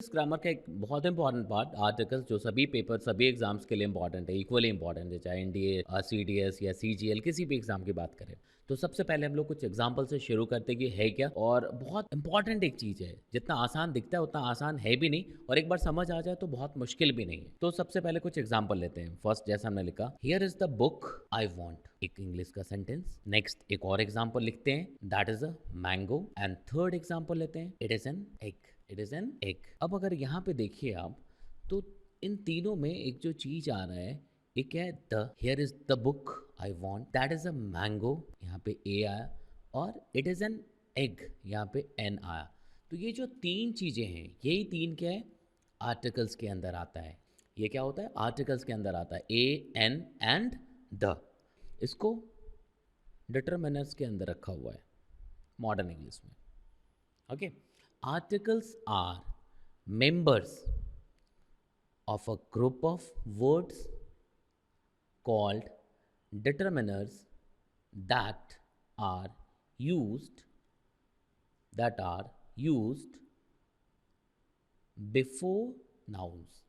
English grammar का एक बहुत इंपॉर्टेंट पार्ट आर्टिकल्स, जो सभी पेपर सभी एग्जाम्स के लिए इंपॉर्टेंट है, इक्वली इंपॉर्टेंट है, चाहे एनडीए, सीडीएस या सीजीएल, किसी भी एग्जाम की बात करें। तो सबसे पहले हम लोग कुछ एग्जाम्पल से शुरू करते हैं कि है क्या, और बहुत इंपॉर्टेंट एक चीज़ है, जितना आसान दिखता है उतना आसान है भी नहीं, और एक बार समझ आ जाए तो बहुत मुश्किल भी नहीं है। तो सबसे पहले कुछ एग्जाम्पल लेते हैं। फर्स्ट, जैसा हमने लिखा, here is the book I want, एक इंग्लिश का सेंटेंस। नेक्स्ट एक और एग्जाम्पल लिखते हैं, that is a mango. And third example लेते हैं, it is an egg, it is an egg. अब अगर यहाँ पे देखिए आप, तो इन तीनों में एक जो चीज आ रहा है, एक है the, here is the book I want, that is a mango, यहाँ पे ए आया, और इट इज एन एग, यहाँ पे एन आया। तो ये जो तीन चीजें हैं, यही तीन क्या है, आर्टिकल्स के अंदर आता है। ये क्या होता है, आर्टिकल्स के अंदर आता है, ए एन एंड द। इसको डिटरमिनर्स के अंदर रखा हुआ है मॉडर्न इंग्लिश में। Okay, articles are members of a group of words called determiners that are used that are used before nouns,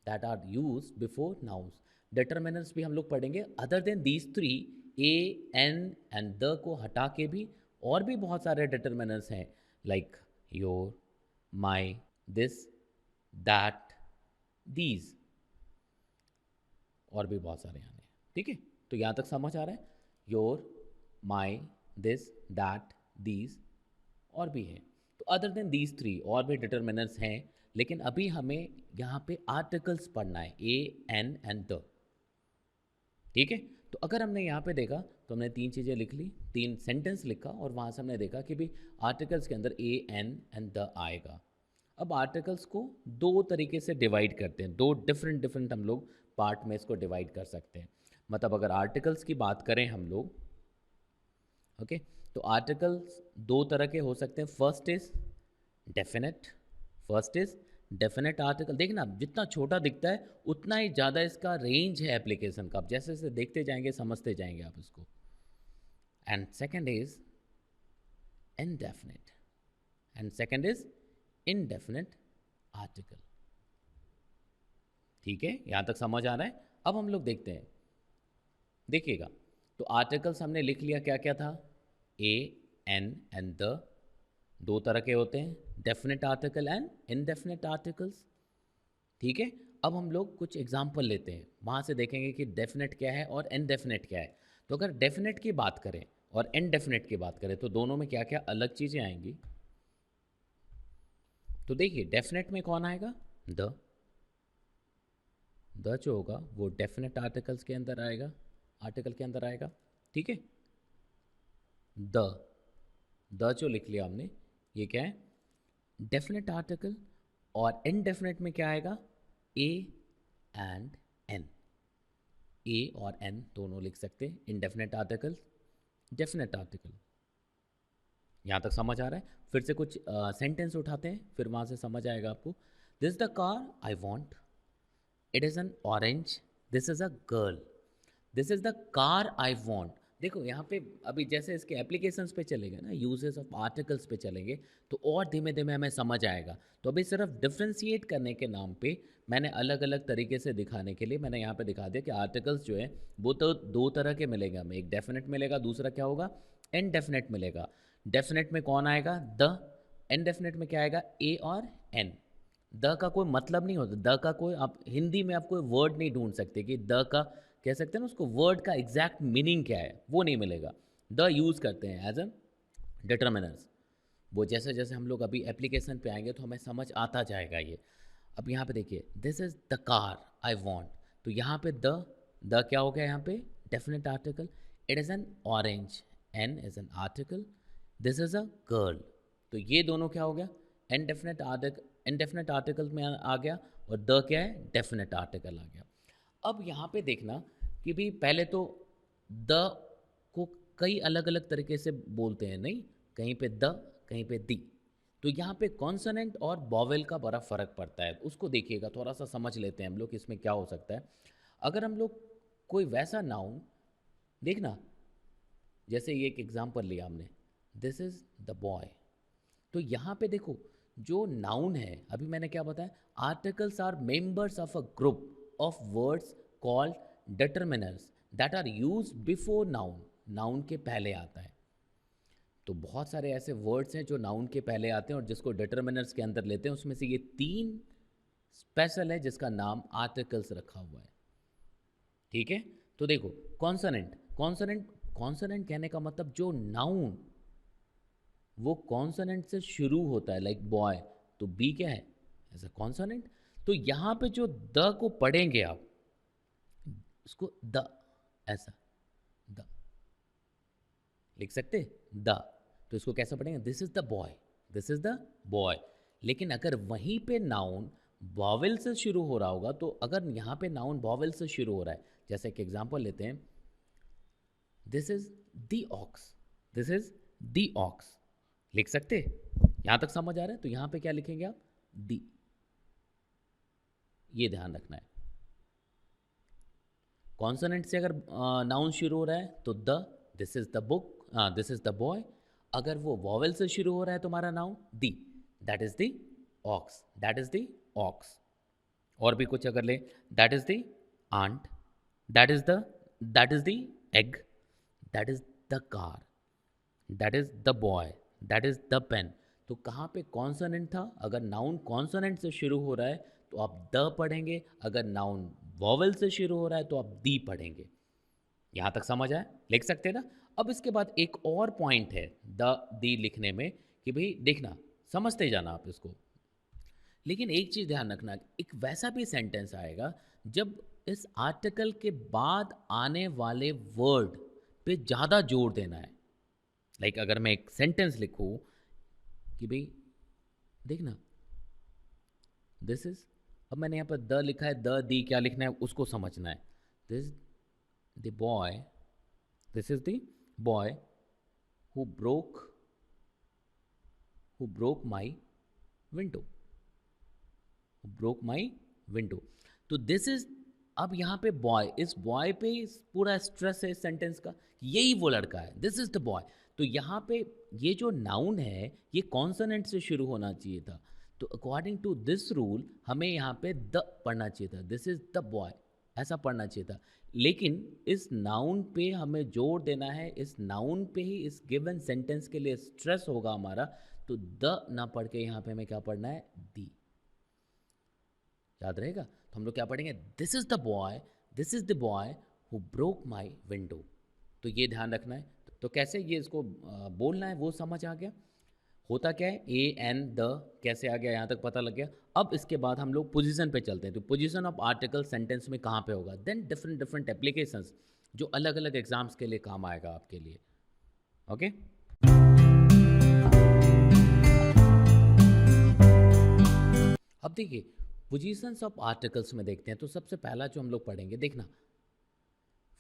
that are used before nouns। determiners भी हम लोग पढ़ेंगे, other than these three, a an and the को हटा के भी और भी बहुत सारे determiners हैं, like your, my, this, that, these, और भी बहुत सारे आने हैं। ठीक है, तो यहाँ तक समझ आ रहा है, your, my, this, that, these, और भी हैं। तो अदर देन दीज थ्री और भी डिटर्मिनर्स हैं, लेकिन अभी हमें यहाँ पे आर्टिकल्स पढ़ना है, ए एन एंड द। ठीक है, तो अगर हमने यहाँ पे देखा तो हमने तीन चीज़ें लिख ली, तीन सेंटेंस लिखा, और वहाँ से हमने देखा कि भी आर्टिकल्स के अंदर ए एन एंड द आएगा। अब आर्टिकल्स को दो तरीके से डिवाइड करते हैं, दो डिफरेंट डिफरेंट हम लोग पार्ट में इसको डिवाइड कर सकते हैं। मतलब अगर आर्टिकल्स की बात करें हम लोग, ओके, तो आर्टिकल्स दो तरह के हो सकते हैं। First is definite, first is definite article. देखना, जितना छोटा दिखता है उतना ही ज़्यादा इसका रेंज है एप्लीकेशन का, आप जैसे जैसे देखते जाएंगे समझते जाएंगे आप इसको। And second is indefinite, and second is indefinite article. ठीक है, यहाँ तक समझ आ रहा है। अब हम लोग देखते हैं, देखिएगा, तो आर्टिकल्स हमने लिख लिया, क्या क्या था, ए एन एंड द, दो तरह के होते हैं, definite article and indefinite articles. ठीक है, अब हम लोग कुछ एग्जाम्पल लेते हैं, वहाँ से देखेंगे कि डेफिनेट क्या है और इनडेफिनेट क्या है। तो अगर डेफिनेट की बात करें और इनडेफिनेट की बात करें, तो दोनों में क्या क्या अलग चीज़ें आएंगी। तो देखिए, डेफिनेट में कौन आएगा, द जो होगा वो डेफिनेट आर्टिकल्स के अंदर आएगा, आर्टिकल के अंदर आएगा। ठीक है, द, द जो लिख लिया हमने, ये क्या है, डेफिनेट आर्टिकल। और इनडेफिनेट में क्या आएगा, ए एंड एन, ए और एन दोनों लिख सकते हैं, इनडेफिनेट आर्टिकल, डेफिनेट आर्टिकल। यहाँ तक समझ आ रहा है। फिर से कुछ सेंटेंस उठाते हैं, फिर वहाँ से समझ आएगा आपको। This the car I want, it is an orange, this is a girl, this is the car I want. देखो यहाँ पे अभी जैसे इसके एप्लीकेशंस पे चलेंगे ना, यूजेस ऑफ आर्टिकल्स पे चलेंगे, तो और धीमे धीमे हमें समझ आएगा। तो अभी सिर्फ डिफ्रेंशिएट करने के नाम पे मैंने अलग अलग तरीके से दिखाने के लिए मैंने यहाँ पे दिखा दिया कि आर्टिकल्स जो है वो तो दो तरह के मिलेंगे हमें, एक डेफिनेट मिलेगा, दूसरा क्या होगा, इनडेफिनेट मिलेगा। डेफिनेट में कौन आएगा, द, इनडेफिनेट में क्या आएगा, ए और एन। द का कोई मतलब नहीं होता, द का कोई, आप हिंदी में आप कोई वर्ड नहीं ढूंढ सकते कि द का, कह सकते हैं ना उसको, वर्ड का एग्जैक्ट मीनिंग क्या है, वो नहीं मिलेगा। द यूज़ करते हैं एज अ डिटर्मिनर्स। वो जैसे जैसे हम लोग अभी एप्लीकेशन पे आएंगे तो हमें समझ आता जाएगा ये। अब यहाँ पे देखिए, this is the car I want, तो यहाँ पे द क्या हो गया, यहाँ पे definite article. It is an orange, an is an article, this is a girl, तो ये दोनों क्या हो गया, इनडेफिनेट आर्टिकल, इनडेफिनेट आर्टिकल में आ गया, और द क्या है, डेफिनेट आर्टिकल आ गया। अब यहाँ पे देखना कि भी पहले तो द को कई अलग अलग तरीके से बोलते हैं, नहीं, कहीं पे द, कहीं पे दी। तो यहाँ पे कॉन्सोनेंट और वॉवेल का बड़ा फ़र्क पड़ता है, उसको देखिएगा, थोड़ा सा समझ लेते हैं हम लोग इसमें क्या हो सकता है। अगर हम लोग कोई वैसा नाउन, देखना, जैसे ये एक एग्जांपल लिया हमने, दिस इज़ द बॉय, तो यहाँ पे देखो, जो नाउन है, अभी मैंने क्या बताया, articles are members of a group of words called determiners that are use before noun, noun के पहले आता है। तो बहुत सारे ऐसे वर्ड्स हैं जो नाउन के पहले आते हैं और जिसको डिटर्मिनर्स के अंदर लेते हैं, उसमें से ये 3 स्पेशल है जिसका नाम आर्टिकल्स रखा हुआ है। ठीक है, तो देखो, कॉन्सोनेंट, कॉन्सोनेंट, कॉन्सोनेंट कहने का मतलब जो नाउन वो कॉन्सोनेंट से शुरू होता है, लाइक बॉय, तो बी क्या है, एज अ कॉन्सोनेंट। तो यहाँ पे जो द को पढ़ेंगे आप, उसको द, ऐसा द लिख सकते, द, तो इसको कैसे पढ़ेंगे, this is the boy, this is the boy. लेकिन अगर वहीं पे नाउन वॉवेल से शुरू हो रहा होगा, तो अगर यहाँ पे नाउन वॉवेल से शुरू हो रहा है, जैसे एक एग्जांपल लेते हैं, this is the aux, this is the aux लिख सकते, यहां तक समझ आ रहा है। तो यहां पे क्या लिखेंगे आप, दी, ये ध्यान रखना है। कॉन्सोनेंट से अगर नाउन शुरू हो रहा है तो the, this is the book, this is the boy. अगर वो वॉवेल से शुरू हो रहा है तुम्हारा noun, the, that is the ox, that is the ox. और भी कुछ अगर ले, that is the ant, that is the egg, that is the car, that is the boy, that is the pen. तो कहाँ पे कॉन्सोनेंट था, अगर नाउन कॉन्सोनेंट से शुरू हो रहा है तो आप द पढ़ेंगे, अगर नाउन वॉवेल से शुरू हो रहा है तो आप दी पढ़ेंगे। यहाँ तक समझ आया, लिख सकते हैं ना। अब इसके बाद एक और पॉइंट है द दी लिखने में, कि भाई देखना, समझते जाना आप इसको। लेकिन एक चीज़ ध्यान रखना, एक वैसा भी सेंटेंस आएगा जब इस आर्टिकल के बाद आने वाले वर्ड पे ज़्यादा जोर देना है। लाइक अगर मैं एक सेंटेंस लिखूं कि भाई देखना, दिस इज, अब मैंने यहाँ पर द लिखा है, द दी क्या लिखना है उसको समझना है। This the boy, this is the boy who broke my window, broke my window. तो दिस इज, अब यहाँ पे बॉय, इस बॉय पे पूरा स्ट्रेस है इस सेंटेंस का, यही वो लड़का है, दिस इज द बॉय। तो यहाँ पे ये जो नाउन है ये कॉन्सोनेंट से शुरू होना चाहिए था। तो अकॉर्डिंग टू दिस रूल हमें यहाँ पे द पढ़ना चाहिए था, दिस इज द बॉय, ऐसा पढ़ना चाहिए था। लेकिन इस नाउन पे हमें जोर देना है, इस नाउन पे ही इस गिवन सेंटेंस के लिए स्ट्रेस होगा हमारा। तो द ना पढ़ के यहाँ पे हमें क्या पढ़ना है, दी, याद रहेगा। तो हम लोग क्या पढ़ेंगे, this is the boy, this is the boy who broke my window. तो ये ध्यान रखना है। तो कैसे ये इसको बोलना है वो समझ आ गया। होता क्या है, ए एन द कैसे आ गया, यहाँ तक पता लग गया। अब इसके बाद हम लोग पोजीशन पे चलते हैं। तो पोजीशन ऑफ आर्टिकल सेंटेंस में कहाँ पे होगा, देन डिफरेंट डिफरेंट एप्लीकेशंस जो अलग अलग एग्जाम्स के लिए काम आएगा आपके लिए। ओके, अब देखिए पोजीशंस ऑफ आर्टिकल्स में देखते हैं। तो सबसे पहला जो हम लोग पढ़ेंगे, देखना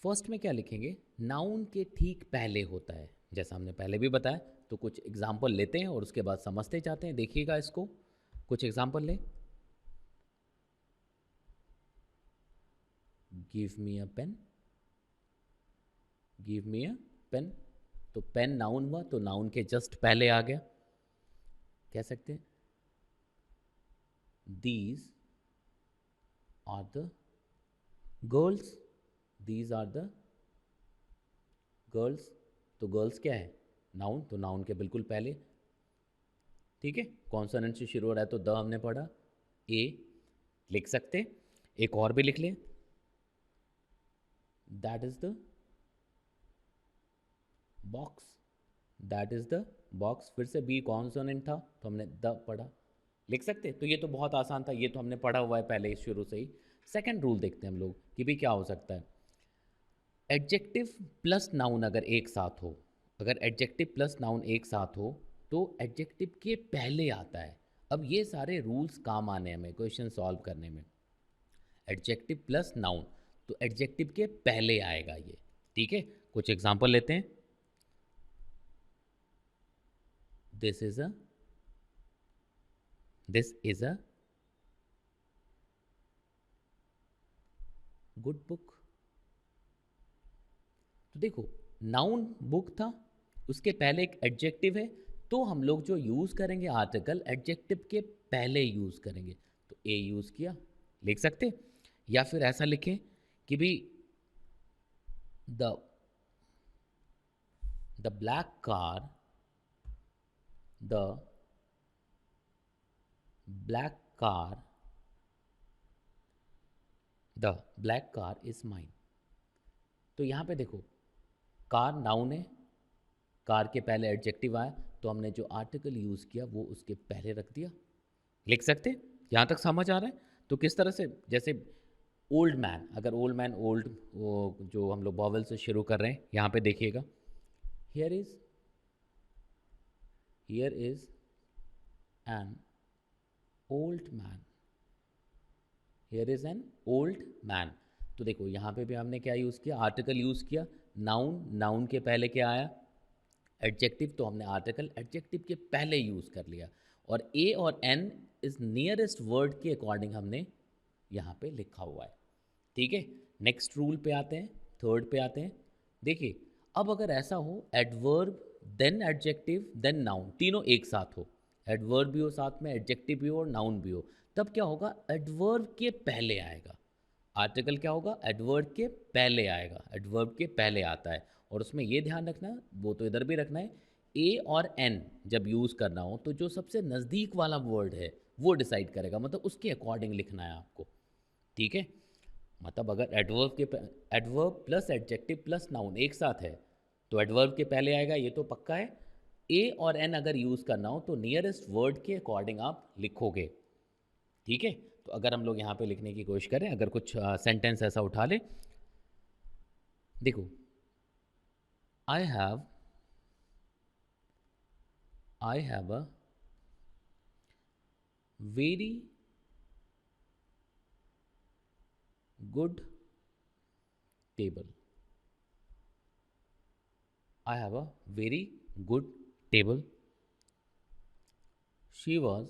फर्स्ट में क्या लिखेंगे, नाउन के ठीक पहले होता है, जैसा हमने पहले भी बताया। तो कुछ एग्जाम्पल लेते हैं और उसके बाद समझते जाते हैं। देखिएगा इसको, कुछ एग्जाम्पल ले, गिव मी अ पेन, गिव मी अ पेन। तो पेन नाउन हुआ, तो नाउन के जस्ट पहले आ गया। कह सकते हैं these are the girls, these are the girls. तो गर्ल्स क्या है, नाउन, तो नाउन के बिल्कुल पहले। ठीक है, कॉन्सोनेंट से शुरू हो रहा है तो द हमने पढ़ा, ए लिख सकते। एक और भी लिख लें, that is the box, that is the box. फिर से बी कॉन्सोनेंट था तो हमने द पढ़ा, लिख सकते। तो ये तो बहुत आसान था, ये तो हमने पढ़ा हुआ है पहले शुरू से ही। सेकंड रूल देखते हैं हम लोग कि भी क्या हो सकता है, एडजेक्टिव प्लस नाउन अगर एक साथ हो, अगर एडजेक्टिव प्लस नाउन एक साथ हो तो एडजेक्टिव के पहले आता है। अब ये सारे रूल्स काम आने हमें क्वेश्चन सॉल्व करने में। एडजेक्टिव प्लस नाउन, तो एडजेक्टिव के पहले आएगा ये। ठीक है, कुछ एग्जांपल लेते हैं। This is a, this is a good book. तो देखो, नाउन बुक था, उसके पहले एक एडजेक्टिव है, तो हम लोग जो यूज़ करेंगे आर्टिकल एडजेक्टिव के पहले यूज़ करेंगे। तो ए यूज़ किया, लिख सकते, या फिर ऐसा लिखें कि भी the the black car, the black car, the black car is mine. तो यहाँ पे देखो, कार नाउन है, कार के पहले एडजेक्टिव आया, तो हमने जो आर्टिकल यूज़ किया वो उसके पहले रख दिया। लिख सकते, यहाँ तक समझ आ रहा है? तो किस तरह से, जैसे ओल्ड मैन, अगर ओल्ड मैन, ओल्ड, वो जो हम लोग बॉवल से शुरू कर रहे हैं, यहाँ पे देखिएगा, here is an old man, here is an old man. तो देखो यहाँ पे भी हमने क्या यूज़ किया, आर्टिकल यूज़ किया, नाउन, नाउन के पहले क्या आया, एडजेक्टिव, तो हमने आर्टिकल एडजेक्टिव के पहले यूज़ कर लिया, और ए और एन इज नियरेस्ट वर्ड के अकॉर्डिंग हमने यहाँ पे लिखा हुआ है। ठीक है, नेक्स्ट रूल पे आते हैं, थर्ड पे आते हैं। देखिए, अब अगर ऐसा हो adverb then adjective then noun, तीनों एक साथ हो, एडवर्ब भी हो साथ में, एडजेक्टिव भी हो और नाउन भी हो, तब क्या होगा, एडवर्ब के पहले आएगा आर्टिकल, क्या होगा, एडवर्ब के पहले आएगा, एडवर्ब के पहले आता है। और उसमें ये ध्यान रखना, वो तो इधर भी रखना है, ए और एन जब यूज़ करना हो तो जो सबसे नज़दीक वाला वर्ड है वो डिसाइड करेगा, मतलब उसके अकॉर्डिंग लिखना है आपको। ठीक है, मतलब अगर adverb plus adjective plus noun एक साथ है तो एडवर्ब के पहले आएगा, ये तो पक्का है। ए और एन अगर यूज़ करना हो तो नियरेस्ट वर्ड के अकॉर्डिंग आप लिखोगे। ठीक है, तो अगर हम लोग यहाँ पे लिखने की कोशिश करें, अगर कुछ सेंटेंस ऐसा उठा ले, देखो, I have a very good table, I have a very good table, she was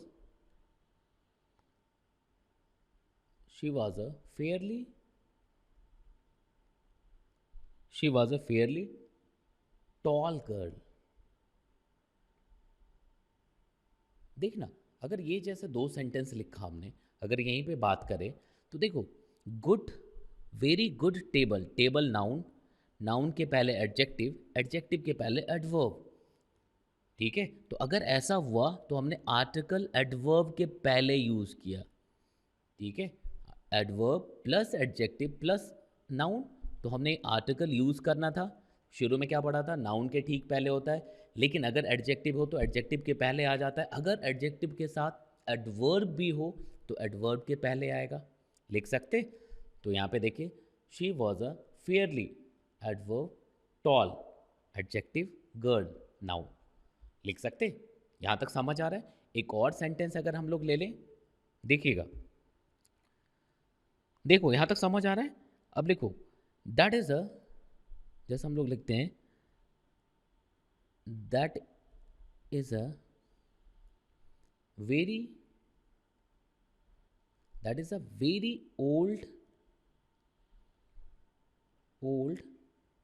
she was a Fairlie she was a Fairlie tall girl. देखना, अगर ये जैसे दो सेंटेंस लिखा हमने, अगर यहीं पे बात करें तो देखो, good, very good table, table noun, noun के पहले एडजेक्टिव, एडजेक्टिव के पहले एडवर्ब। ठीक है, तो अगर ऐसा हुआ तो हमने आर्टिकल एडवर्ब के पहले यूज़ किया। ठीक है, adverb plus adjective plus noun, तो हमने आर्टिकल यूज़ करना था। शुरू में क्या पढ़ा था, नाउन के ठीक पहले होता है, लेकिन अगर एडजेक्टिव हो तो एडजेक्टिव के पहले आ जाता है, अगर एडजेक्टिव के साथ एडवर्ब भी हो तो एडवर्ब के पहले आएगा। लिख सकते, तो यहाँ पे देखिए, she was a fairly, adverb, tall, adjective, girl, noun. लिख सकते, यहाँ तक समझ आ रहा है? एक और सेंटेंस अगर हम लोग ले लें, देखिएगा, देखो यहाँ तक समझ आ रहा है? अब लिखो, दैट इज अ, जैसे हम लोग लिखते हैं, that is a very that is a very old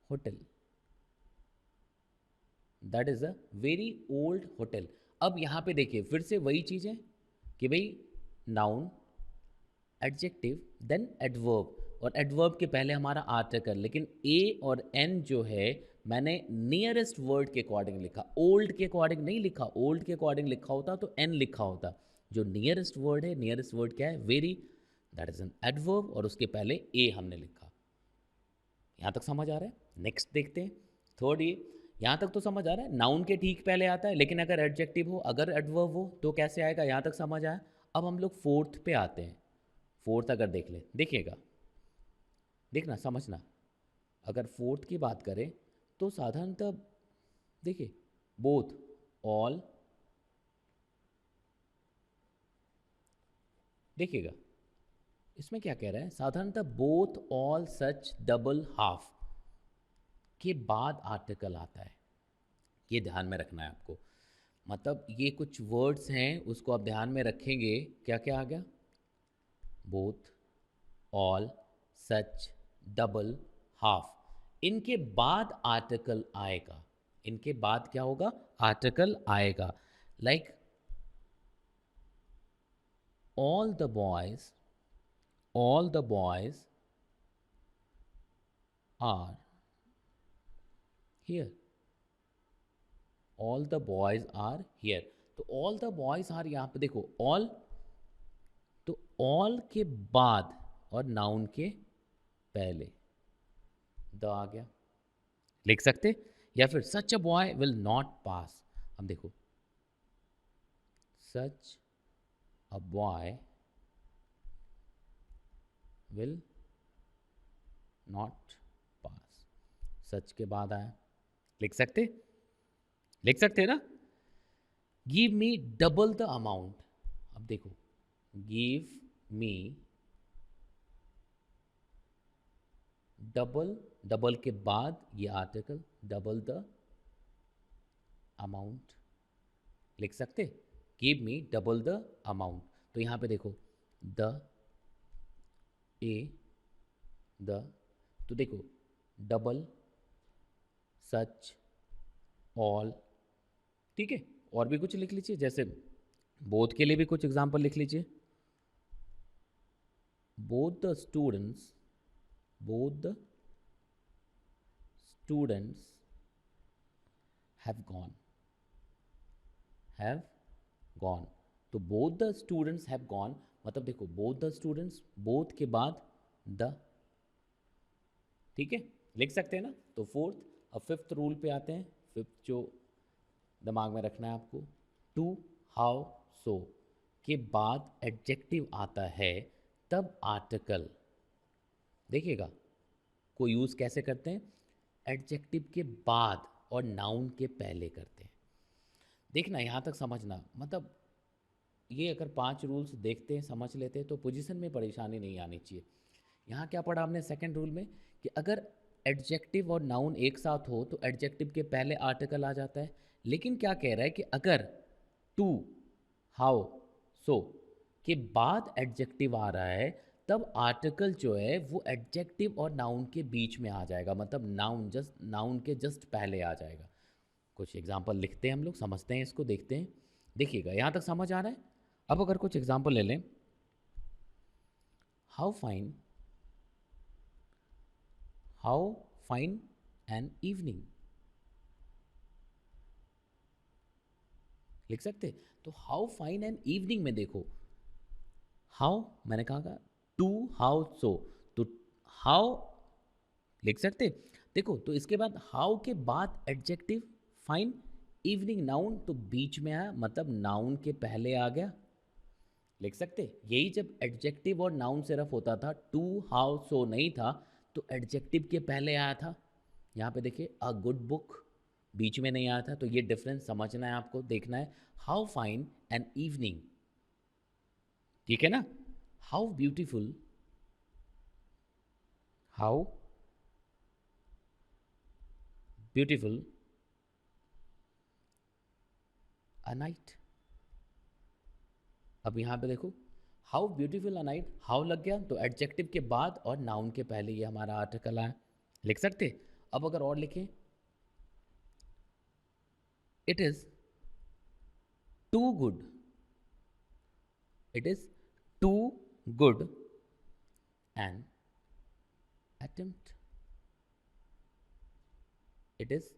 hotel, that is a very old hotel. अब यहाँ पे देखिए फिर से वही चीज़ है कि भाई, नाउन, एडजेक्टिव, देन एडवर्ब, और एडवर्ब के पहले हमारा आर्टिकल, लेकिन ए और एन जो है मैंने नियरेस्ट वर्ड के अकॉर्डिंग लिखा, ओल्ड के अकॉर्डिंग नहीं लिखा, ओल्ड के अकॉर्डिंग लिखा होता तो एन लिखा होता, जो नियरेस्ट वर्ड है, नियरेस्ट वर्ड क्या है, very, that is an adverb, और उसके पहले ए हमने लिखा। यहाँ तक समझ आ रहा है? नेक्स्ट देखते हैं, थर्ड ये, यहाँ तक तो समझ आ रहा है, नाउन के ठीक पहले आता है, लेकिन अगर एडजेक्टिव हो, अगर एडवर्ब हो तो कैसे आएगा, यहाँ तक समझ आया। अब हम लोग फोर्थ पे आते हैं, फोर्थ अगर देख ले, देखिएगा, देखना समझना, अगर फोर्थ की बात करें तो साधारणतः देखिए, बोथ, ऑल, देखिएगा इसमें क्या कह रहा है, साधारणतः बोथ, ऑल, सच, डबल, हाफ के बाद आर्टिकल आता है, ये ध्यान में रखना है आपको। मतलब ये कुछ वर्ड्स हैं, उसको आप ध्यान में रखेंगे, क्या क्या आ गया, बोथ, ऑल, सच, डबल, हाफ, इनके बाद आर्टिकल आएगा, इनके बाद क्या होगा, आर्टिकल आएगा। Like all the boys all the boys are here, all the boys are here। तो all the boys are, यहाँ पे देखो all, तो all के बाद और नाउन के पहले द आ गया, लिख सकते। या फिर such a boy will not pass, अब देखो such a boy will not pass, such के बाद आया, लिख सकते, लिख सकते ना। Give me double the amount, अब देखो गिव मी डबल, डबल के बाद ये आर्टिकल, डबल द अमाउंट, लिख सकते। Give me double the amount, तो यहाँ पे देखो द ए द, तो देखो डबल, सच, ऑल, ठीक है। और भी कुछ लिख लीजिए, जैसे बोथ के लिए भी कुछ एग्जाम्पल लिख लीजिए। Both the students, both the students have gone, have gone, तो both the students have gone, मतलब देखो both the students, both के बाद the, ठीक है, लिख सकते हैं ना। तो फोर्थ, अब फिफ्थ रूल पे आते हैं। फिफ्थ जो दिमाग में रखना है आपको, टू, हाउ, सो के बाद एडजेक्टिव आता है, तब आर्टिकल, देखिएगा को यूज़ कैसे करते हैं, एडजेक्टिव के बाद और नाउन के पहले करते हैं। देखना यहाँ तक समझना, मतलब ये अगर 5 रूल्स देखते हैं, समझ लेते हैं, तो पोजीशन में परेशानी नहीं आनी चाहिए। यहाँ क्या पढ़ा हमने सेकंड रूल में, कि अगर एडजेक्टिव और नाउन एक साथ हो तो एडजेक्टिव के पहले आर्टिकल आ जाता है। लेकिन क्या कह रहा है कि अगर टू, हाउ, सो के बाद एडजेक्टिव आ रहा है, तब आर्टिकल जो है वो एडजेक्टिव और नाउन के बीच में आ जाएगा, मतलब नाउन के जस्ट पहले आ जाएगा। कुछ एग्जांपल लिखते हैं हम लोग, समझते हैं इसको, देखते हैं। देखिएगा यहाँ तक समझ आ रहा है। अब अगर कुछ एग्जांपल ले लें, how fine, how fine an evening, लिख सकते। तो हाउ फाइन एन इवनिंग में देखो, हाउ मैंने कहा टू, हाउ, सो, तो हाउ लिख सकते। देखो तो इसके बाद हाउ के बाद एडजेक्टिव, फाइन, इवनिंग नाउन, तो बीच में आया, मतलब नाउन के पहले आ गया, लिख सकते। यही जब एडजेक्टिव और नाउन सिर्फ होता था, टू, हाउ, सो नहीं था, तो एडजेक्टिव के पहले आया था। यहाँ पे देखिए अ गुड बुक, बीच में नहीं आया था। तो ये डिफरेंस समझना है आपको, देखना है। हाउ फाइन एन इवनिंग, ठीक है ना। How beautiful, how beautiful a night. अब यहाँ पे देखो how beautiful a night, how लग गया तो एडजेक्टिव के बाद और नाउन के पहले ये हमारा आर्टिकल आया, लिख सकते। अब अगर और लिखें, it is too good, it is too good an attempt, it is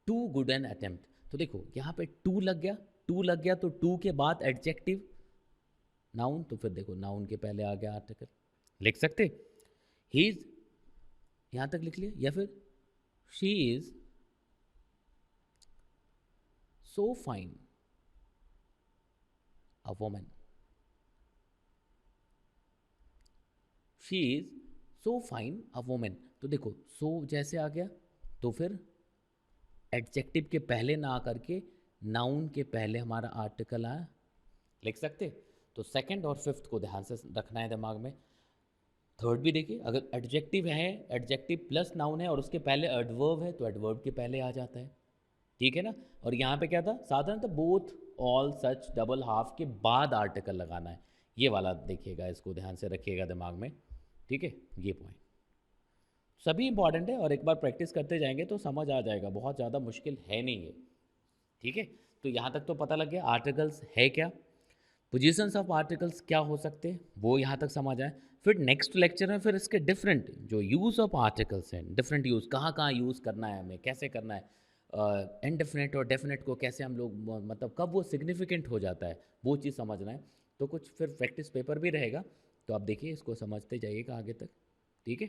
too good an attempt. तो देखो यहाँ पे टू लग गया, टू लग गया तो टू के बाद एडजेक्टिव, नाउन, तो फिर देखो नाउन के पहले आ गया आर्टिकल, लिख सकते। ही इज, यहां तक लिख लिया। या फिर she is so fine a woman, she is so fine a woman. तो देखो सो जैसे आ गया, तो फिर एडजेक्टिव के पहले ना आकर के नाउन के पहले हमारा आर्टिकल आया, लिख सकते। तो सेकंड और फिफ्थ को ध्यान से रखना है दिमाग में। थर्ड भी देखिए, अगर एडजेक्टिव है, एडजेक्टिव प्लस नाउन है और उसके पहले एडवर्ब है, तो एडवर्ब के पहले आ जाता है, ठीक है ना। और यहाँ पे क्या था, साधारणतः बोथ, ऑल, सच, डबल, हाफ के बाद आर्टिकल लगाना है। ये वाला देखिएगा, इसको ध्यान से रखिएगा दिमाग में, ठीक है, ये पॉइंट। सभी इंपॉर्टेंट है और एक बार प्रैक्टिस करते जाएंगे तो समझ आ जाएगा, बहुत ज़्यादा मुश्किल है नहीं है। ठीक है, तो यहाँ तक तो पता लग गया आर्टिकल्स है क्या, पोजीशंस ऑफ आर्टिकल्स क्या हो सकते हैं वो यहाँ तक समझ आए। फिर नेक्स्ट लेक्चर में फिर इसके डिफरेंट जो यूज़ ऑफ आर्टिकल्स हैं, डिफरेंट यूज़ कहाँ कहाँ यूज़ करना है हमें, कैसे करना है, इनडेफिनेट और डेफिनेट को कैसे हम लोग मतलब कब वो सिग्निफिकेंट हो जाता है वो चीज़ समझना है। तो कुछ फिर प्रैक्टिस पेपर भी रहेगा, तो आप देखिए इसको समझते जाइएगा आगे तक। ठीक है।